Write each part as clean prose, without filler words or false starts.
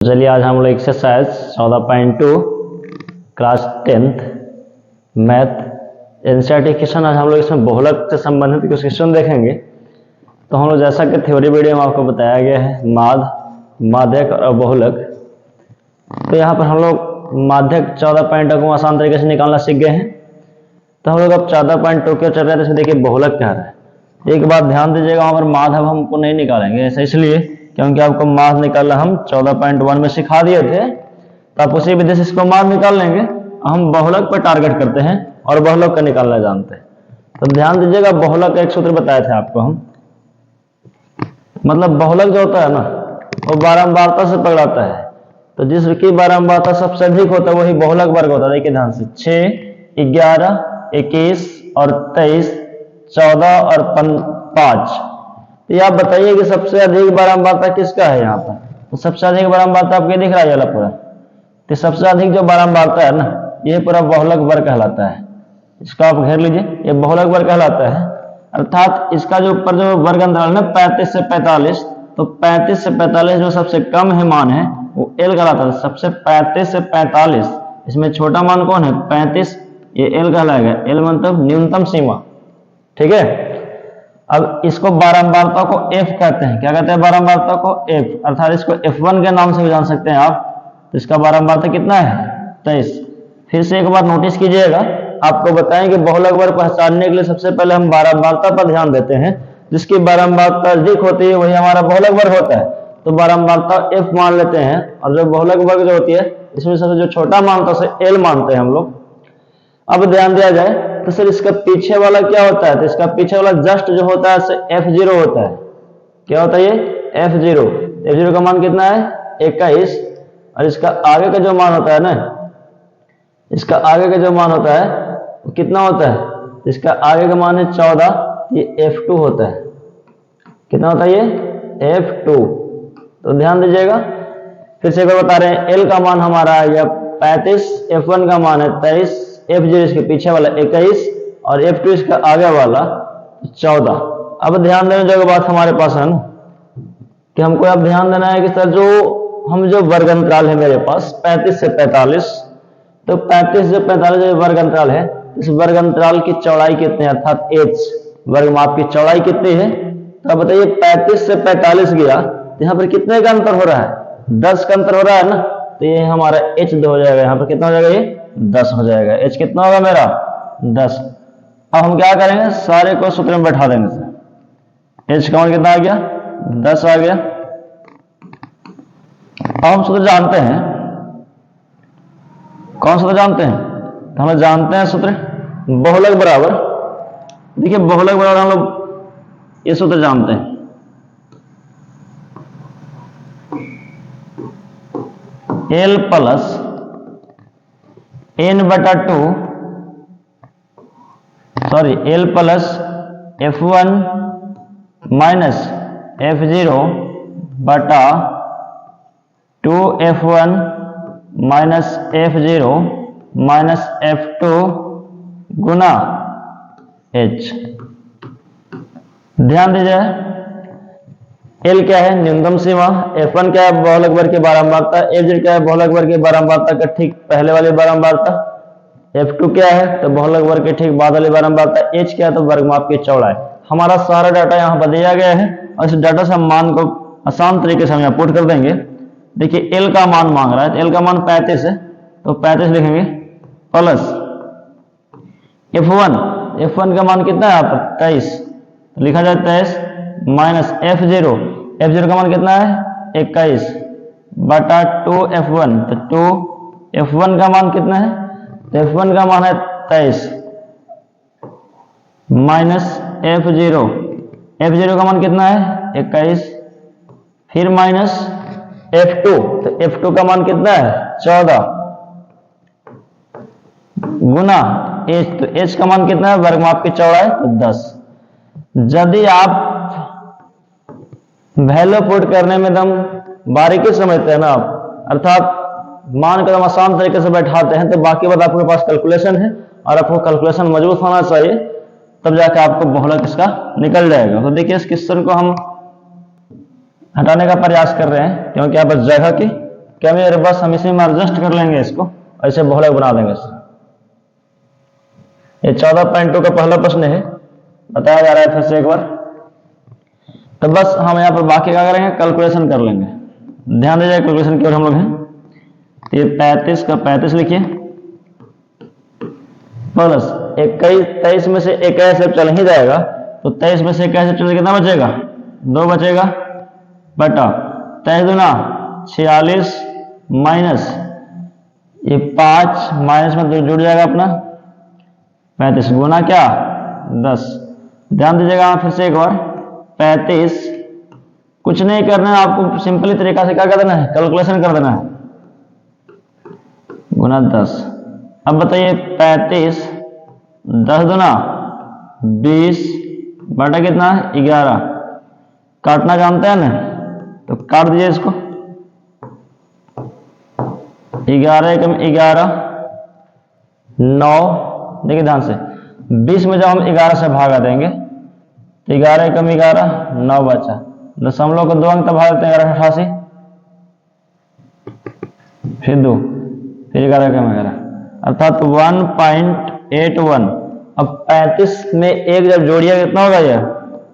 चलिए आज हम लोग exercise 14.2 class 10th math NCERT question आज हम लोग इसमें बहुलक से संबंधित कुछ क्वेश्चन देखेंगे। तो हम लोग जैसा कि थ्योरी वीडियो में आपको बताया गया है माध्यक और बहुलक। तो यहाँ पर हम लोग माध्यक 14.2 को आसान तरीके से निकालना सीख गए हैं। तो हम लोग अब 14.2 के चल रहे हैं, तो देखिए बहुलक क्या है। एक बात ध्यान दीजिएगा, वहाँ पर माध्य हमको नहीं निकालेंगे, ऐसा इसलिए क्योंकि आपको माध्य निकालना हम 14.1 में सिखा दिए थे। तो आप उसी विधि से इसको माध्य निकाल लेंगे। हम बहुलक पर टारगेट करते हैं और बहुलक का निकालना जानते हैं। तो ध्यान दीजिएगा, बहुलक का एक सूत्र बताए थे आपको हम, मतलब बहुलक जो होता है ना वो बारंबारता से पकड़ाता है। तो जिसकी बारंबारता सबसे अधिक होता है वही बहुलक वर्ग होता है। देखिए ध्यान से 6, 11, 21 और 23, 14 और 5। तो ये आप बताइए कि सबसे अधिक बारंबारता किसका है यहाँ पर। तो सबसे अधिक बारंबारता आपको दिख रहा है वाला पूरा। तो सबसे अधिक जो बारंबारता है ना ये पूरा बहुलक वर्ग कहलाता है। इसको आप घेर लीजिए, ये बहुलक वर्ग कहलाता है। अर्थात इसका जो ऊपर जो वर्ग अंतराल है 35 से 45, तो 35 से 45 जो सबसे कम है मान है वो एल कहलाता है। सबसे 35 से 45 इसमें छोटा मान कौन है 35, ये एल कहलाएगा। एल मतलब न्यूनतम सीमा, ठीक है। अब इसको बारंबारता को एफ कहते हैं। क्या कहते हैं बारंबारता को एफ, अर्थात इसको F1 के नाम से भी जान सकते हैं आप। तो इसका बारंबारता कितना है 23। फिर से एक बार नोटिस कीजिएगा, आपको बताएं कि बहुलक वर्ग पहचानने के लिए सबसे पहले हम बारंबारता पर ध्यान देते हैं। जिसकी बारंबारता अधिक होती है वही हमारा बहुलक वर्ग होता है। तो बारंबारता एफ मान लेते हैं, और जो बहुलक वर्ग जो होती है इसमें सबसे जो छोटा मान होता है उसे एल मानते हैं हम लोग। अब ध्यान दिया जाए तो सर इसका पीछे वाला क्या होता है। तो इसका पीछे वाला जस्ट जो होता है F0 होता है। क्या होता है ये F0। F0 का मान कितना है 21, और इसका आगे का जो मान होता है ना, इसका आगे का जो मान होता है वो कितना होता है। इसका आगे का मान है 14, ये F2 होता है। कितना होता है ये F2। तो ध्यान दीजिएगा, फिर से एक बार बता रहे हैं, L का मान हमारा है यह 35, F1 का मान है 23, F0 इसके पीछे वाला 21 और F2 इसका आगे वाला 14। अब ध्यान देने जो बात हमारे पास है ना कि हमको अब ध्यान देना है कि सर जो वर्ग अंतराल है मेरे पास 35 से 45, तो 35 से 45 जो वर्ग अंतराल है, इस वर्ग अंतराल की चौड़ाई कितनी है, अर्थात h वर्ग माप की चौड़ाई कितनी है। तो अब बताइए 35 से 45 गया, यहाँ पर कितने का अंतर हो रहा है 10 का अंतर हो रहा है ना। तो ये हमारा h हो जाएगा, यहाँ पर कितना हो जाएगा ये 10 हो जाएगा। h कितना होगा मेरा 10। अब हम क्या करेंगे, सारे को सूत्र में बैठा देंगे। h का मान कितना आ गया 10 आ गया। अब हम सूत्र जानते हैं, कौन सूत्र जानते हैं, तो हम जानते हैं सूत्र बहुलक बराबर। देखिए बहुलक बराबर हम लोग ये सूत्र जानते हैं, L plus n/2 sorry L plus F1 minus F0 बटा 2F1 minus F0 minus F2 गुना H। ध्यान दीजिए, L क्या है न्यूनतम सीमा, F1 क्या है बहुलक वर्ग की बारंबारता, F0 क्या है बहुलक वर्ग की बारंबारता का ठीक पहले वाली बारंबारता, F2 क्या है तो बहुलक वर्ग के ठीक बाद वाली बारंबारता, H क्या है तो वर्ग माप की चौड़ाई। हमारा सारा डाटा यहाँ पर दिया गया है और इस डाटा से हम मान को आसान तरीके से हम यहाँ पुट कर देंगे। देखिए L का मान मांग रहा है, तो L का मान 35 है, तो 35 लिखेंगे प्लस F1 का मान कितना है यहाँ पर 23, तो लिखा जाए 23 माइनस F0 का मान कितना है 21 बटा 2F1, तो 2F1 का मान कितना है, तो F1 का मान है 23 माइनस F0 का मान कितना है 21, फिर माइनस F2, तो F2 का मान कितना है 14 गुना H, तो H का मान कितना है वर्ग माप की चौड़ाई तो 10। यदि आप वैल्यू पुट करने में एकदम बारीकी समझते हैं ना आप, अर्थात मान कर आसान तरीके से बैठाते हैं, तो बाकी बात आपके पास कैलकुलेशन है और आपको कैलकुलेशन मजबूत होना चाहिए, तब जाकर आपको बहुलक इसका निकल जाएगा। तो देखिए इस क्वेश्चन को हम हटाने का प्रयास कर रहे हैं क्योंकि यहाँ पर जगह की क्या मेरे बस हम इसी में एडजस्ट कर लेंगे इसको, ऐसे बहुलक बना देंगे सर। ये 14.2 का पहला प्रश्न है, बताया जा रहा है फिर से एक बार। तो बस हम यहाँ पर बाकी क्या करेंगे, कैलकुलेशन कर लेंगे। ध्यान दीजिए कैलकुलेशन की ओर हम लोग हैं। तो ये 35 का 35 लिखिए, प्लस 21, 23 में से 21 जब चल ही जाएगा तो 23 में से 21 चल कितना बचेगा, 2 बचेगा, बटा 23 दूना 46 माइनस ये 5 माइनस में तो जुड़ जाएगा अपना 35 गुना क्या 10। ध्यान दीजिएगा फिर से एक बार, 35 कुछ नहीं करना है आपको, सिंपली तरीका से क्या कर देना है, कैलकुलेशन कर देना है, गुना 10। अब बताइए 35 10 दूना 20 बटा कितना 11, काटना जानते हैं ना, तो काट दीजिए इसको, 11 एकम 11 9, देखिए ध्यान से 20 में जब हम 11 से भागा देंगे तो 11 एकम 11 9 बचा, दशमलव को 2 अंक तक भाग देते हैं 11 88 फिर 2 फिर 11 एकम 11 अर्थात 1.81। अब 35 में एक जब जोड़िया कितना होगा ये,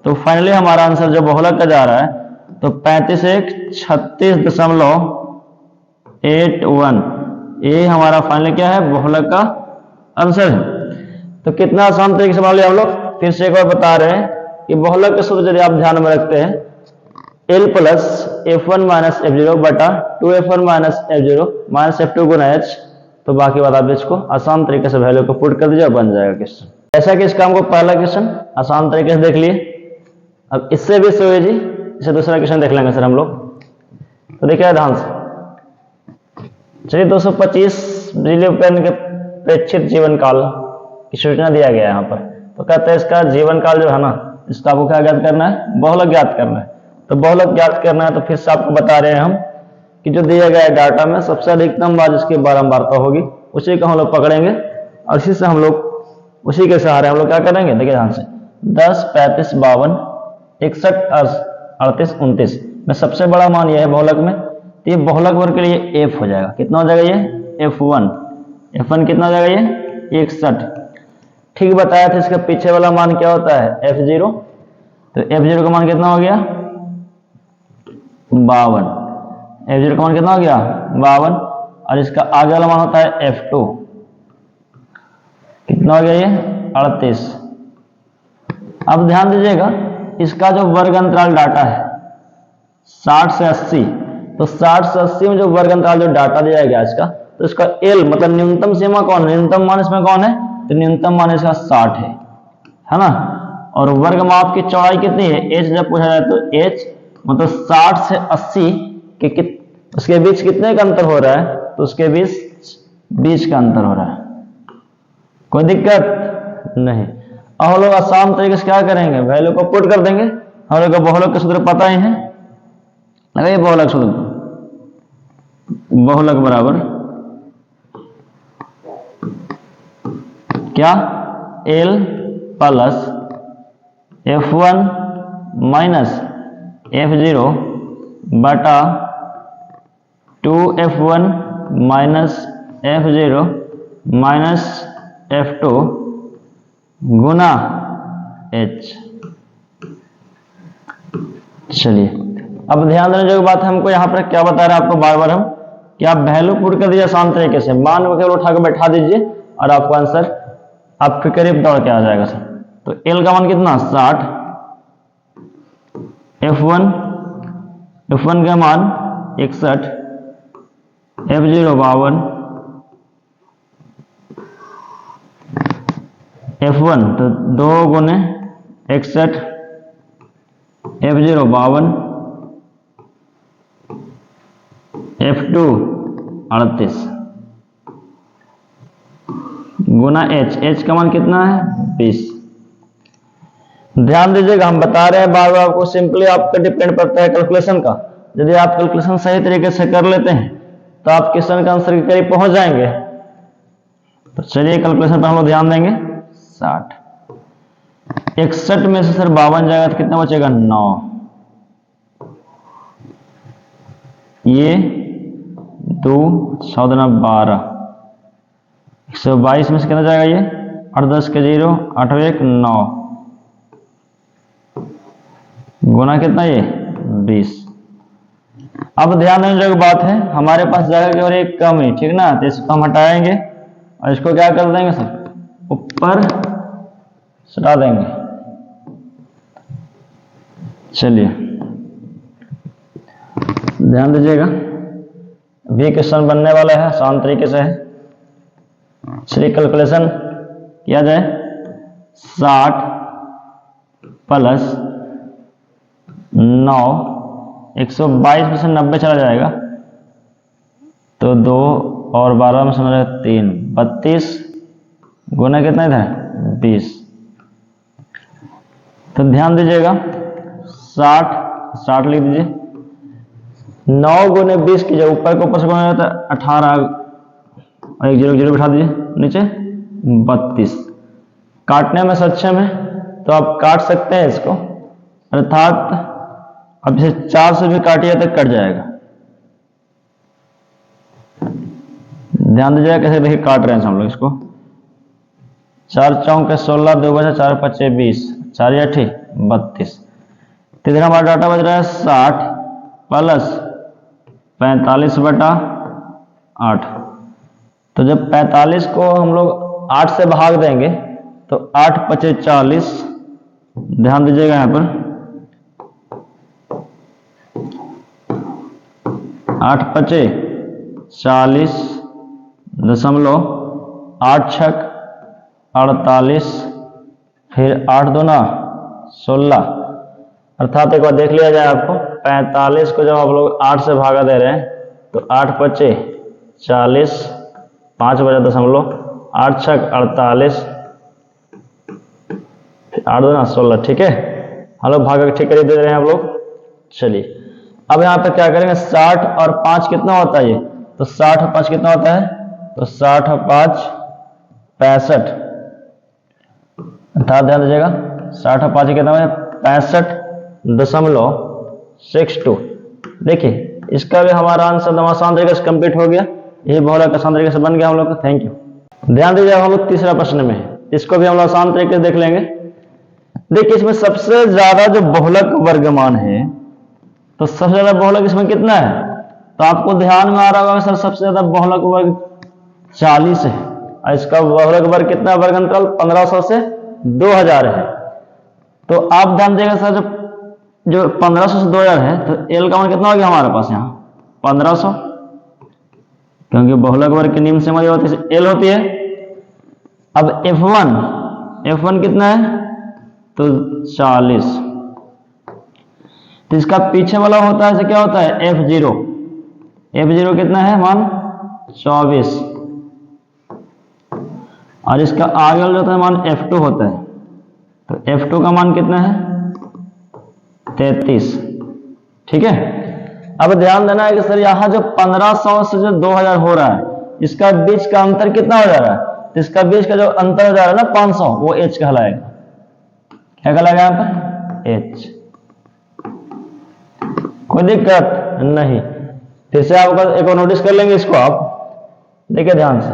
तो फाइनली हमारा आंसर जो बहुलक का जा रहा है तो 35 एक 36.81, ये हमारा फाइनली क्या है, बहुलक का आंसर है। तो कितना आसान तरीके से मान लिया हम लोग। फिर से एक बार बता रहे हैं कि बहुलक के सूत्र यदि आप ध्यान में रखते हैं, L plus F1 minus F0 बटा 2F1 minus F0 minus F2 गुना H, तो बाकी बात आप इसको आसान तरीके से वैल्यू को पुट कर दीजिए, बन जाएगा क्वेश्चन। ऐसा कि इस काम को पहला क्वेश्चन आसान तरीके से देख लिए। अब इससे भी सोए जी, इसे दूसरा क्वेश्चन देख लेंगे सर हम लोग। तो देखिए ध्यान से, चलिए 225 बिजली उपकरण के प्रेक्षित जीवन काल की सूचना दिया गया है यहाँ पर। तो कहते हैं इसका जीवन काल जो है ना, इसका आपको क्या ज्ञात करना है, बहुलक ज्ञात करना है। तो बहुलक ज्ञात करना है तो फिर से आपको बता रहे हैं हम कि जो दिया गया डाटा में सबसे अधिकतम बार जिसकी बारंबारता होगी उसी को हम लोग पकड़ेंगे और इसी से हम लोग उसी के सहारे हम लोग क्या करेंगे। देखिए ध्यान से 10 35 52 61 38 29 में सबसे बड़ा मान यह है बहुलक में, तो ये बहुलक वर्ग के लिए F हो जाएगा। कितना हो जाएगा ये F1 कितना हो जाएगा ये 61। ठीक बताया था, इसका पीछे वाला मान क्या होता है F0, तो F0 का मान कितना हो गया 52, F0 का मान कितना हो गया 52, और इसका आगे वाला मान होता है F2, कितना हो गया ये 38। अब ध्यान दीजिएगा इसका जो वर्ग अंतराल डाटा है 60 से 80, तो 60 से 80 में जो वर्ग अंतराल जो डाटा दिया गया इसका, तो इसका L मतलब न्यूनतम सीमा कौन है, न्यूनतम मान इसमें कौन है, तो न्यूनतम मान इसका 60 है ना। और वर्ग माप की चौड़ाई कितनी है, H जब पूछा जाए तो H मतलब 60 से 80 के उसके बीच कितने का अंतर हो रहा है, तो उसके बीच 20 का अंतर हो रहा है, कोई दिक्कत नहीं। अब हम लोग आसान तरीके से क्या करेंगे, वैल्यू को पुट कर देंगे। हम लोग को बहुलक के सूत्र पता ही है, लगाइए बहुलक सूत्र, बहुलक बराबर क्या L plus F1 minus F0 बटा 2F1 minus F0 minus F2 गुना H। चलिए अब ध्यान देने जो बात है, हमको यहाँ पर क्या बता रहे हैं आपको बार बार हम, कि आप वैल्यू पुट कर दीजिए आसान तरीके से, मान को केवल उठा के बैठा दीजिए और आपको आंसर आपके करीब दौड़ के आ जाएगा सर। तो L का मान कितना 60, F1 का मान 61, F0 52, F1 तो 2 गुने 61, F0 52, F2 38 गुना H का मान कितना है 20। ध्यान दीजिएगा हम बता रहे हैं बार बार आपको, सिंपली आपका डिपेंड करता है कैलकुलेशन का। यदि आप कैलकुलेशन सही तरीके से कर लेते हैं तो आप क्वेश्चन के आंसर के करीब पहुंच जाएंगे। तो चलिए कैलकुलेशन पर हम लोग ध्यान देंगे। 60 61 में से सर 52 जाएगा तो कितना बचेगा 9, ये 2 100 दूना 12, 122 में से कितना जाएगा ये 8 10 के 0, 8 1 9, गुना कितना ये 20। अब ध्यान देने जो बात है, हमारे पास जगह की और एक कम है, ठीक ना, तो इसको हम हटाएंगे और इसको क्या कर देंगे सर ऊपर सटा देंगे। चलिए ध्यान दीजिएगा, भी क्वेश्चन बनने वाला है, आसान तरीके से है। चलिए कैलकुलेशन किया जाए, 60 प्लस 9, 122 में से 90 चला जाएगा तो 2 और 12 में से 3, 32 गुना कितना था 20। तो ध्यान दीजिएगा 60 लिख दीजिए, 9 गुने 20 की जगह ऊपर को ऊपर से गुना जाता है 18 और एक 0 बिठा दीजिए नीचे 32। काटने में सक्षम है तो आप काट सकते हैं इसको, अर्थात अब इसे 4 से भी काटिए तो कट जाएगा। ध्यान दीजिएगा कैसे देखिए काट रहे हैं हम लोग इसको, 4 चौक 16, 2 बचा 4 5 20, 4 8 32। तो इधर हमारा डाटा बच रहा है 60 प्लस 45/8। तो जब 45 को हम लोग 8 से भाग देंगे तो 8 5 40, ध्यान दीजिएगा यहां पर 8 5 40 दशमलव 8 6 48, फिर 8 दूना 16, अर्थात एक बार देख लिया जाए आपको 45 को जब आप लोग 8 से भागा दे रहे हैं तो 8 5 40, 5 बजा दशमलव 8 6 48, 8 दूना 16, ठीक है, हम लोग भागा ठीक कर दे रहे हैं आप लोग। चलिए अब यहाँ पे क्या करेंगे, 60 और 5 कितना होता है ये, तो 60 और 5 कितना होता है, तो 60 और 5 65, अर्थात ध्यान दीजिएगा 60 और 5 कितना है 65.62। देखिए इसका भी हमारा आंसर आसान तरीके से कंप्लीट हो गया, यही बहुलक आसान तरीके से बन गया हम लोग का। Thank you. ध्यान दीजिए हम लोग तीसरा प्रश्न में है, इसको भी हम लोग आसान तरीके से देख लेंगे। देखिए इसमें सबसे ज्यादा जो बहुलक वर्गमान है, तो सबसे ज्यादा बहुलक इसमें कितना है, तो आपको ध्यान में आ रहा होगा सर सबसे ज्यादा बहुलक वर्ग 40 है, और इसका बहुलक वर्ग कितना वर्ग अंतराल 1500 से 2000 है। तो आप ध्यान देगा सर जो 1500 से 2000 है, तो एल का मान कितना हो गया हमारे पास यहाँ 1500, क्योंकि बहुलक वर्ग की निम्न सीमा जो होती है एल होती है। अब F1 कितना है, तो 40, तो इसका पीछे वाला होता है क्या होता है F0 कितना है मान 24, और इसका आगे वाला होता है मान F2 होता है, तो F2 का मान कितना है 33, ठीक है। अब ध्यान देना है कि सर यहाँ जो 1500 से जो 2000 हो रहा है, इसका बीच का अंतर कितना हो जा रहा है, तो इसका बीच का जो अंतर हो जा रहा है ना 500, वो H कहलाएगा। क्या कहलाएगा यहाँ पर H, कोई दिक्कत नहीं। फिर से आपको एक और नोटिस कर लेंगे इसको, आप देखिए ध्यान से,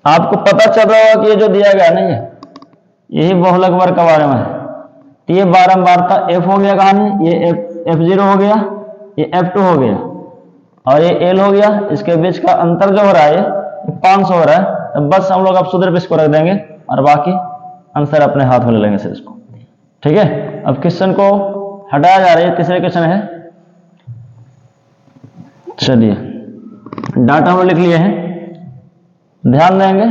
आपको पता चल रहा होगा कि ये जो दिया गया नहीं है यही बहुलक वर्ग के बारे में है। तो ये बारंबारता F हो गया कहानी, ये F0 हो गया, ये F2 हो गया, और ये L हो गया, इसके बीच का अंतर जो हो रहा है ये 500 हो रहा है। तो बस हम लोग अब सूत्र पे इसको रख देंगे और बाकी आंसर अपने हाथ में ले लेंगे सर इसको, ठीक है। अब क्वेश्चन को हटाया जा रहा है, तीसरे क्वेश्चन है। चलिए डाटा हम लिख लिए हैं, ध्यान देंगे।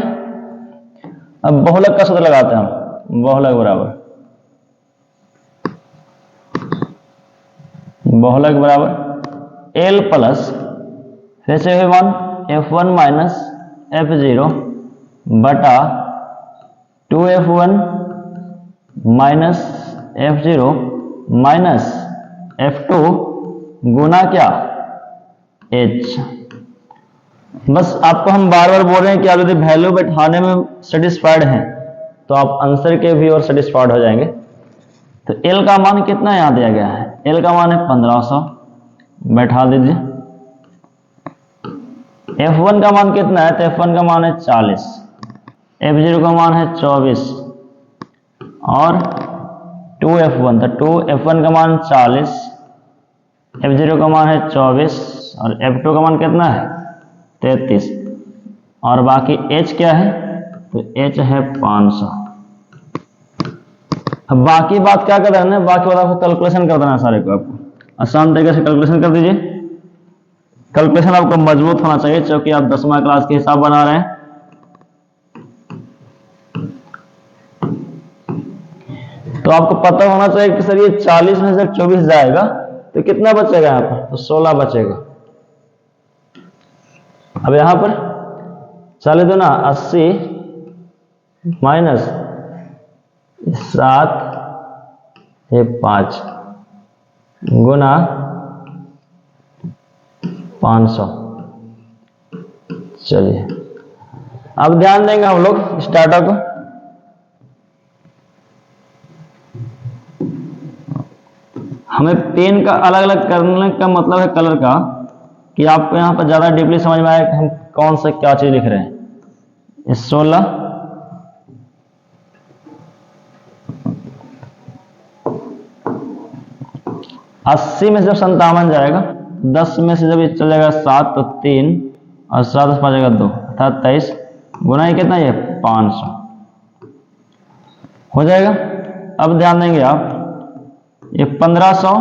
अब बहुलक का सूत्र लगाते हैं हम, बहुलक बराबर L प्लस फिर से मान F1 माइनस F0 बटा 2F1 minus F0 minus F2 गुना क्या H। बस आपको हम बार बार बोल रहे हैं कि आप यदि वैल्यू बैठाने में सेटिस्फाइड हैं तो आप आंसर के भी और सेटिस्फाइड हो जाएंगे। तो L का मान कितना यहाँ दिया गया है, L का मान है 1500, बैठा दीजिए F1 का मान कितना है? तो F1 का मान है 40, F0 का मान है 24 और 2F1, तो 2F1 का मान 40, F0 का मान है 24 और F2 का मान कितना है? 33 और बाकी H क्या है? तो H है 500। अब बाकी बात क्या कर देना है? बाकी बात आपको कैलकुलेशन कर देना है सारे को। आपको आसान तरीके से कैलकुलेशन कर दीजिए। कैलकुलेशन आपको मजबूत होना चाहिए क्योंकि आप 10वीं क्लास के हिसाब बना रहे हैं। तो आपको पता होना चाहिए कि सर ये 40 में से 24 जाएगा तो कितना बचेगा यहाँ पर? तो 16 बचेगा। अब यहाँ पर चले दो ना, 80 माइनस 7 ये 5 गुना 500। चलिए अब ध्यान देंगे हम लोग इस डाटा को। हमें पेन का अलग अलग करने का मतलब है कलर का, कि आपको यहां पर ज्यादा डीपली समझ में आए कि हम कौन सा क्या चीज लिख रहे हैं। 16 80 में से जब 57 जाएगा, 10 में से जब ये चलेगा 7 तो 3 और 7 से 5 जाएगा 2 अर्थात 23 गुना ये कितना? ये 500 हो जाएगा। अब ध्यान देंगे आप, ये 1500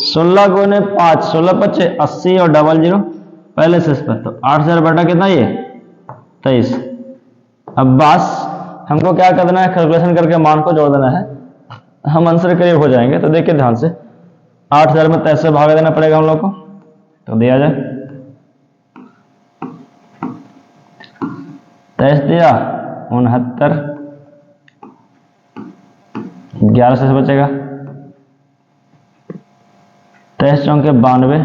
16 गुने 5 16 पच्चे 80 और डबल 0 पहले से इस पर, तो 8000 बटा कितना? ये 23। अब बस हमको क्या कर देना है? कैलकुलेशन करके मान को जोड़ देना है, हम आंसर करीब हो जाएंगे। तो देखिए ध्यान से, 8000 में 23 से भाग देना पड़ेगा हम लोग को, तो दिया जाए 23 दिया 69, 11 से बचेगा 23 चौके 92,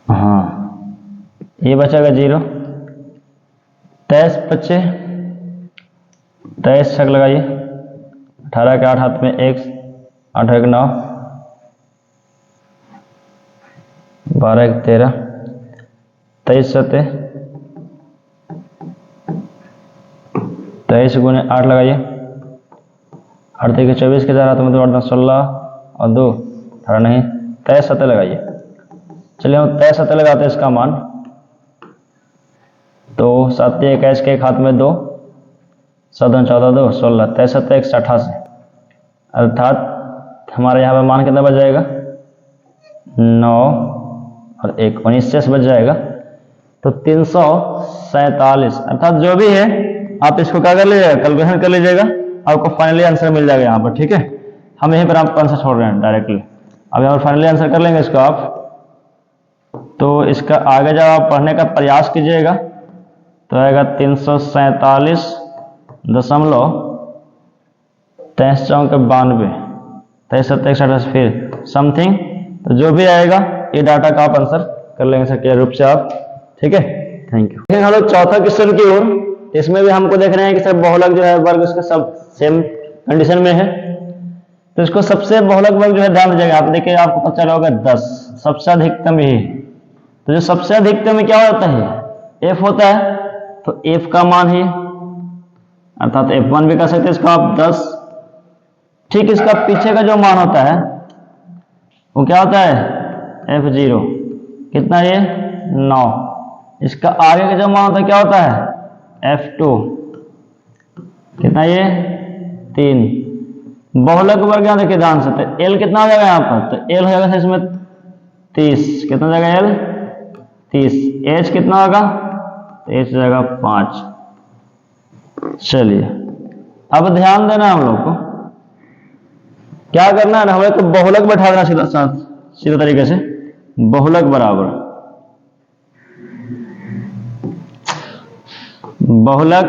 हाँ ये बचेगा 0, 23 बच्चे 23 छक लगाइए, 18 के 8 हाथ में 1, 8 1 9, 12 1 13, 23 सते 23 गुने 8 लगाइए, 8 के 24 के 4 हाथ में 2 16 और 2 18 नहीं 23 सते लगाइए। चलिए हम 23 सते लगाते हैं इसका मान, तो 7 21 के एक हाथ में 2, 7 14 2 16, 23 सते 188 अर्थात हमारे यहाँ पे मान कितना बच जाएगा? 9 और 1 19 बच जाएगा। तो 347 अर्थात जो भी है आप इसको क्या कर लीजिएगा? कैलकुलेशन कर लीजिएगा, आपको फाइनली आंसर मिल जाएगा यहाँ पर। ठीक है, हम यहीं पर आपको आंसर छोड़ रहे हैं डायरेक्टली। अब यहाँ पर फाइनली आंसर कर लेंगे इसको आप। तो इसका आगे जब आप पढ़ने का प्रयास कीजिएगा तो आएगा 347.93 चौके 92, 23 सत्ते 128 फिर समथिंग, तो जो भी आएगा ये डाटा का आप आंसर कर लेंगे सर क्लियर रूप से आप। ठीक है, थैंक यू। हम लोग चौथा क्वेश्चन की ओर, इसमें भी हमको देख रहे हैं कि सर बहुलक जो है वर्ग उसका सब सेम कंडीशन में है, तो इसको सबसे बहुलक वर्ग जो है ध्यान दीजिएगा। आप देखिए आपको पता चला होगा 10 सबसे अधिकतम ही, तो जो सबसे अधिकतम क्या होता है? f होता है, तो f का मान ही अर्थात f1 भी कर सकते हैं इसको आप 10। ठीक इसका पीछे का जो मान होता है वो क्या होता है? f0 कितना? ये 9। इसका आगे का जो मान होता है क्या होता है? f2 कितना? ये 3। बहुलक वर्ग यहाँ देखिए ध्यान से, तो l कितना हो जाएगा यहाँ पर? तो l हो जाएगा इसमें 30, कितना हो जाएगा? l 30। h कितना होगा? तो h हो जाएगा 5। चलिए अब ध्यान देना, हम लोग को क्या करना है ना, हमें तो बहुलक बैठा देना सीधा तरीके से। बहुलक बराबर बहुलक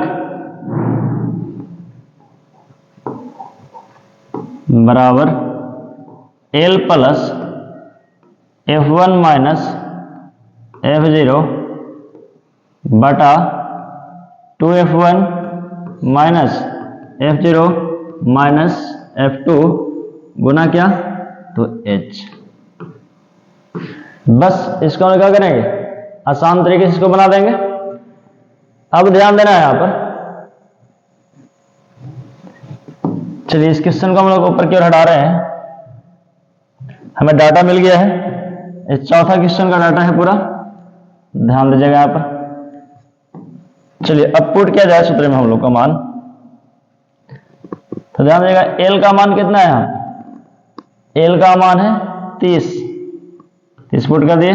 बराबर l plus f1 minus f0 बटा 2f1 minus f0 minus F2 गुना क्या, तो H। बस इसको हम क्या करेंगे, आसान तरीके से इसको बना देंगे। अब ध्यान देना है यहां पर, चलिए इस क्वेश्चन को हम लोग ऊपर की ओर हटा रहे हैं। हमें डाटा मिल गया है, इस चौथा क्वेश्चन का डाटा है पूरा, ध्यान दीजिएगा यहां पर। चलिए अब पुट किया जाए सूत्र में हम लोग का मान, तो ध्यान दीजिएगा L का मान कितना है, यहाँ L का मान है 30 पुट कर दिए।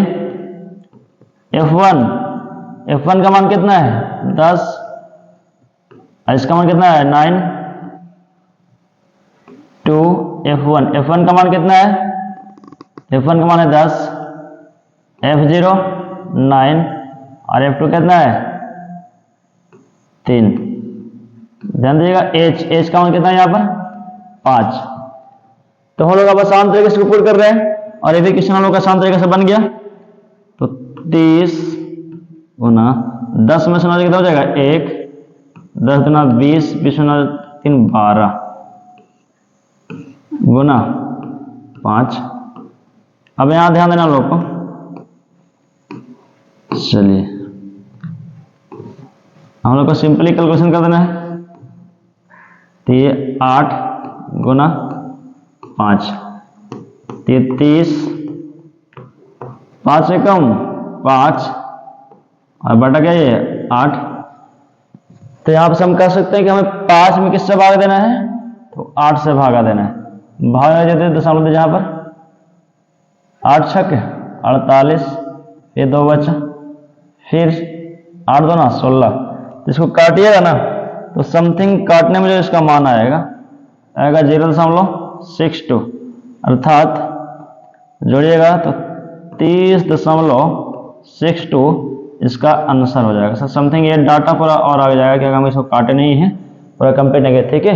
F1 का मान कितना है 10, इसका मान कितना है 9 टू F1 का मान कितना है, F1 का मान है 10, F0 9 और F2 कितना है 3। ध्यान दीजिएगा H का मान कितना है यहाँ पर 5। तो हम लोग अब आसान तरीके से पुट कर रहे हैं और ये भी क्वेश्चन हम लोग आसान तरीके से बन गया। तो 30 गुना 10 में से 9 कितना हो जाएगा 1, 10 गुना 20, 20 गुना 3 12 गुना 5। अब यहां ध्यान देना लोग को, चलिए हम लोग को सिंपली कैलकुलेशन कर देना है। तो ये 8 गुना 5, 30, 5 से कम 5 और बटा क्या ये 8। तो यहां पर हम कह सकते हैं कि हमें 5 में किससे भाग देना है, तो 8 से भागा देना है। भाग देते दशमलव जहां पर 8 छक 48, ये 2 बचा, फिर 8 2 ना 16। इसको काटिएगा ना तो समथिंग काटने में जो इसका मान आएगा 0.62, अर्थात जोड़िएगा तो 30.62 इसका आंसर हो जाएगा। समथिंग ये डाटा पूरा और आ जाएगा कि हम इसको काटे नहीं है, पूरा कंप्लीट नहीं है। ठीक है,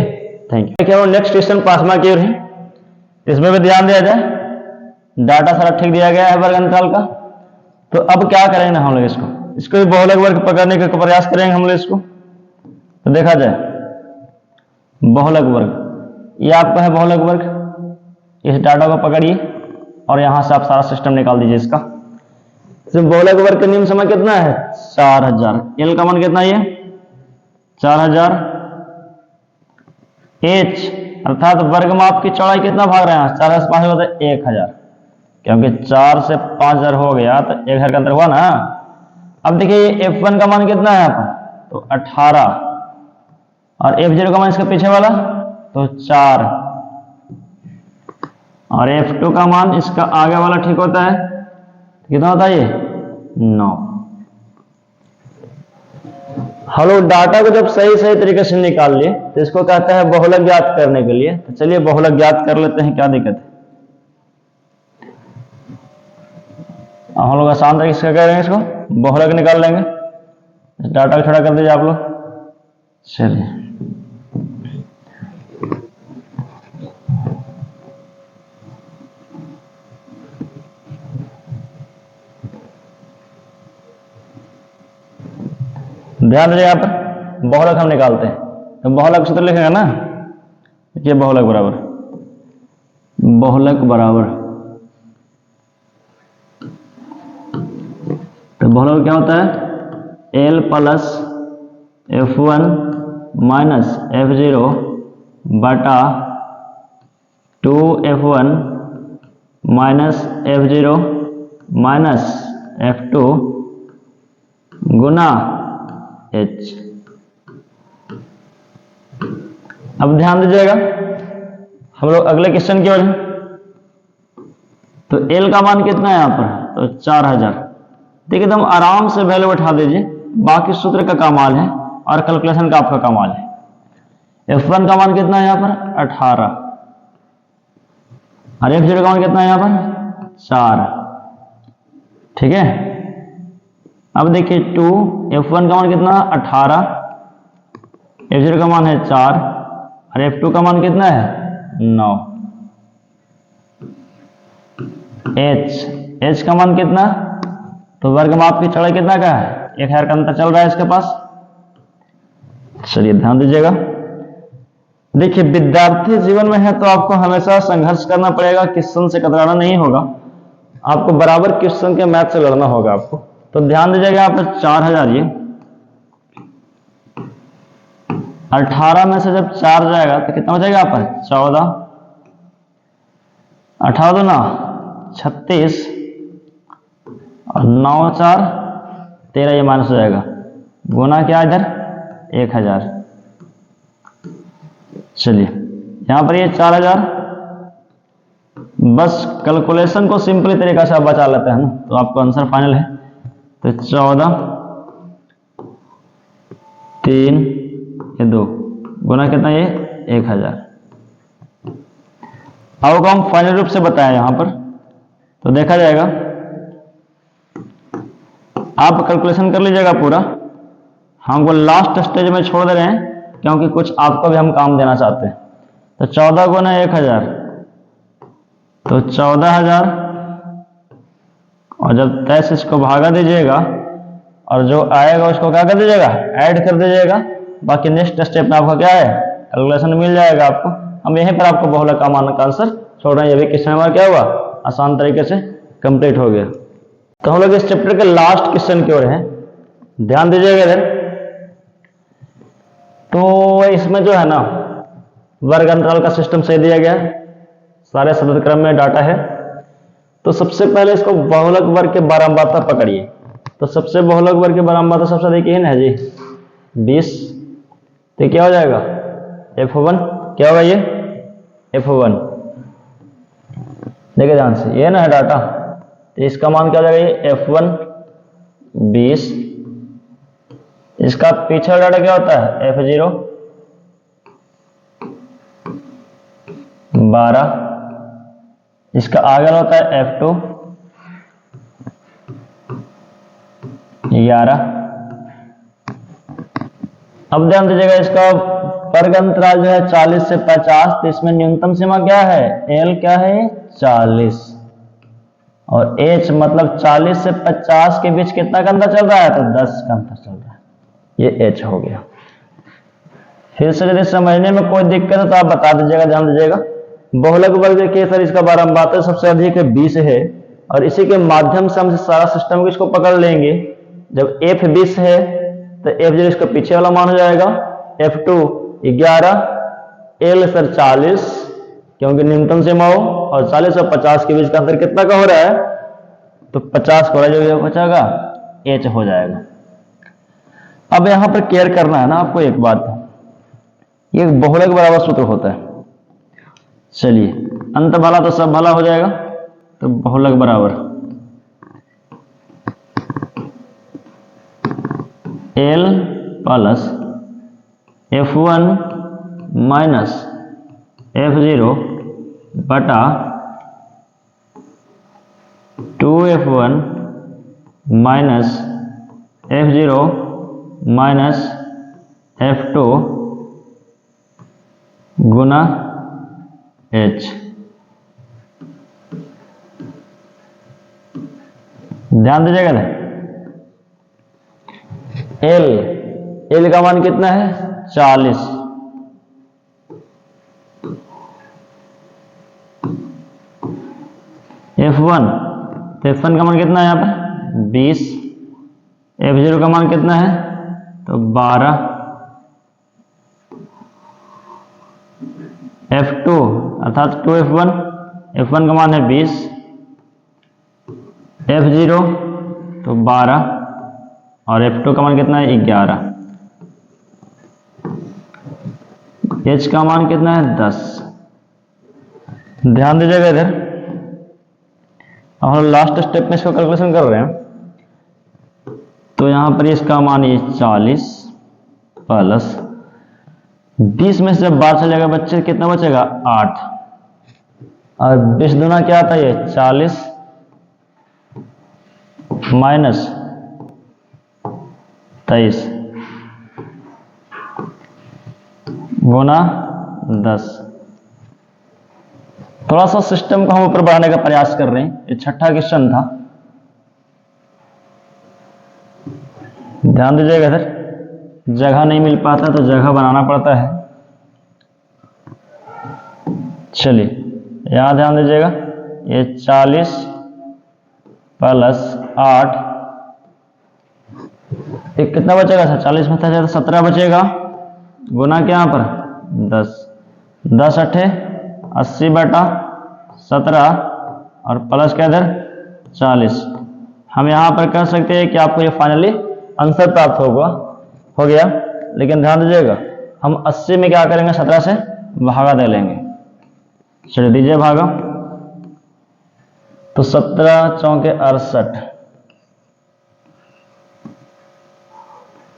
थैंक यू। क्या नेक्स्ट क्वेश्चन पासमा की ओर है, इसमें भी ध्यान दिया जाए, डाटा सारा ठीक दिया गया है वर्ग अंतराल का। तो अब क्या करेंगे ना हम लोग इसको भी बहुलक वर्ग पकड़ने का प्रयास करेंगे हम लोग इसको। तो देखा जाए बहुलक वर्ग, ये आपका है बहुलक वर्ग, इस डाटा को पकड़िए और यहां से आप सारा सिस्टम निकाल दीजिए इसका। तो बहुलक वर्ग का निम्न समय कितना है 4000, एल का मान कितना है ये 4000, एच अर्थात वर्ग माप की चौड़ाई कितना भाग रहे हैं 4 से 5 होता है 1000, क्योंकि 4 से 5000 हो गया तो 1000 का अंतर हुआ ना। अब देखिए F1 का मान कितना है यहाँ पर, तो 18 और F0 का मान इसका पीछे वाला तो 4 और F2 का मान इसका आगे वाला ठीक होता है, कितना होता है ये 9। हम लोग डाटा को जब सही तरीके से निकाल लिए तो इसको कहते हैं बहुलक ज्ञात करने के लिए। तो चलिए बहुलक ज्ञात कर लेते हैं, क्या दिक्कत है। हम लोग आसान तरीके से करेंगे, इसको बहुलक निकाल लेंगे। इस डाटा को खड़ा कर दीजिए आप लोग। चलिए ध्यान दीजिए, यहाँ पर बहुलक हम निकालते हैं तो बहुलक सूत्र लिखेंगे ना, ये बहुलक बराबर तो बहुलक क्या होता है L plus F1 minus F0 बटा 2F1 minus F0 minus F2 गुना H। अब ध्यान दीजिएगा हम लोग अगले क्वेश्चन की ओर हैं। तो L का मान कितना है यहाँ पर, तो 4000। देखिए एकदम आराम से वैल्यू उठा दीजिए, बाकी सूत्र का कमाल है और कैलकुलेशन का आपका कमाल है। F1 का मान कितना है यहाँ पर 18 और F0 का मान कितना है यहाँ पर 4। ठीक है, अब देखिए 2 F1 का मान कितना 18, F0 का मान है 4 और F2 का मान कितना है 9। H का मान कितना, तो वर्ग माप की चौड़ाई कितना का है 1000 का अंतर चल रहा है इसके पास। चलिए ध्यान दीजिएगा, देखिए विद्यार्थी जीवन में है तो आपको हमेशा संघर्ष करना पड़ेगा, क्वेश्चन से कतराना नहीं होगा, आपको बराबर क्वेश्चन के मैथ से लड़ना होगा आपको। तो ध्यान दीजिएगा यहाँ पर 4000, ये 18 में से जब 4 जाएगा तो कितना बचेगा यहाँ पर 14, 18 दो ना 36 और 9 4 13, ये माइनस हो जाएगा, गुना क्या इधर 1000। चलिए यहां पर ये 4000, बस कैलकुलेशन को सिंपली तरीका से आप बचा लेते हैं ना, तो आपका आंसर फाइनल है। तो 14 3 ये 2 गुना कितना, ये 1000। अब हम फाइनल रूप से बताएं यहां पर, तो देखा जाएगा, आप कैलकुलेशन कर लीजिएगा पूरा, हमको लास्ट स्टेज में छोड़ दे रहे हैं क्योंकि कुछ आपको भी हम काम देना चाहते हैं। तो 14 गुना 1000 तो 14000, और जब 23 इसको भागा दीजिएगा और जो आएगा उसको क्या कर दीजिएगा, ऐड कर दीजिएगा। बाकी नेक्स्ट स्टेप में आपका क्या है, कैलकुलेशन मिल जाएगा आपको। हम यहीं पर आपको बहुलक का मान का आंसर छोड़ रहे हैं। ये भी क्वेश्चन हमारा क्या हुआ, आसान तरीके से कंप्लीट हो गया। तो हम लोग इस चैप्टर के लास्ट क्वेश्चन की ओर हैं, ध्यान दीजिएगा इधर। तो इसमें जो है ना वर्ग अंतराल का सिस्टम सही दिया गया है, सारे सतत क्रम में डाटा है। तो सबसे पहले इसको बहुलक वर्ग के बारंबारता पकड़िए। तो सबसे बहुलक वर्ग के बारंबारता सबसे अधिक ही है जी 20। तो क्या हो जाएगा F1, क्या होगा ये F1, देखिए ध्यान से, ये ना है डाटा, तो इसका मान क्या हो जाएगा, ये F1 20। इसका पीछे डाटा क्या होता है F0 12, इसका आगे होता है F2 11। अब ध्यान दीजिएगा, इसका वर्ग अंतराल जो है 40 से 50, तो इसमें न्यूनतम सीमा क्या है, L क्या है 40, और H मतलब 40 से 50 के बीच कितना का अंतर चल रहा है, तो 10 का अंतर चल रहा है, ये H हो गया। फिर से यदि समझने में कोई दिक्कत है तो आप बता दीजिएगा। ध्यान दीजिएगा, बहुलक वर्ग के सर इसका बारंबारता सबसे अधिक है 20 है, और इसी के माध्यम से हम सारा सिस्टम को इसको पकड़ लेंगे। जब F20 है तो F0 इसका पीछे वाला मान हो जाएगा, F2 11, L सर 40 क्योंकि न्यूनतम सीमा हो, और 40 और 50 के बीच का अंतर कितना का हो रहा है, तो 50 का जो बचाएगा H हो जाएगा। अब यहां पर केयर करना है ना आपको एक बात, ये बहुलक बराबर सूत्र होता है। चलिए अंत भला तो सब भला हो जाएगा, तो बहुलक बराबर L plus F1 minus F0 बटा 2F1 minus F0 minus F2 गुना H। ध्यान दीजिएगा ना, L का मान कितना है 40, F1 तो F1 का मान कितना है यहाँ पर 20, F0 का मान कितना है तो 12, F2 अर्थात 2F1, F1 का मान है 20, F0 तो 12 और F2 का मान कितना है 11, H का मान कितना है 10। ध्यान दीजिएगा इधर, हम लास्ट स्टेप में इसको कैलकुलेशन कर रहे हैं। तो यहां पर इसका मान ये 40 प्लस 20 में से जब 12 चलेगा बच्चे कितना बचेगा 8, और 20 दूना क्या आता है ये 40 माइनस 23 गुना 10। थोड़ा सा सिस्टम को हम ऊपर बढ़ाने का प्रयास कर रहे हैं, ये छठा क्वेश्चन था। ध्यान दीजिएगा इधर, जगह नहीं मिल पाता तो जगह बनाना पड़ता है। चलिए यहाँ ध्यान दीजिएगा, ये 40 प्लस 8, एक कितना बचेगा सर? 40 में था 17 बचेगा, गुना क्या यहाँ पर 10, 10 अट्ठे 80/17 और प्लस क्या इधर 40। हम यहाँ पर कह सकते हैं कि आपको ये फाइनली आंसर प्राप्त हो गया। लेकिन ध्यान दीजिएगा, हम 80 में क्या करेंगे, 17 से भागा दे लेंगे। चलिए दीजिए भागा, तो 17 चौके 68,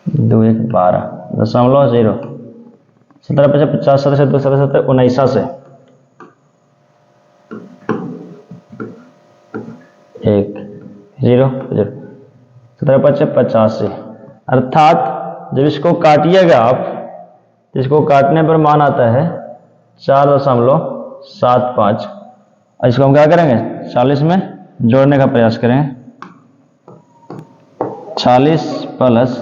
2 1 12.0, 17 × 50, 17 से 2 17 19 से 1 0 0, 17 × 5 85। अर्थात जब इसको काटिएगा आप, इसको काटने पर मान आता है 4.75। इसको हम क्या करेंगे, 40 में जोड़ने का प्रयास करेंगे। 40 प्लस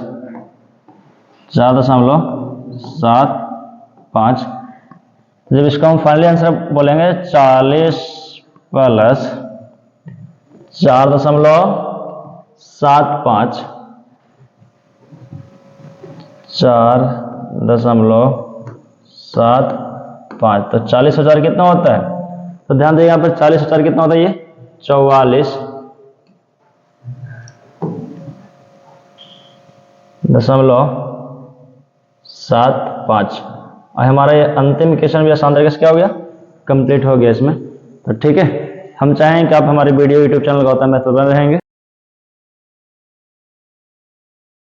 4.75, जब इसको हम फाइनली आंसर बोलेंगे 40 प्लस 4.75, 4.75, तो 40,000 कितना होता है? तो ध्यान दें यहाँ पर 40,000 कितना होता है, ये 44.75। और हमारा ये अंतिम क्वेश्चन भी आसान तरीके से क्या हो गया, कंप्लीट हो गया इसमें। तो ठीक है, हम चाहें कि आप हमारे video YouTube channel Gautam maths पर बने रहेंगे।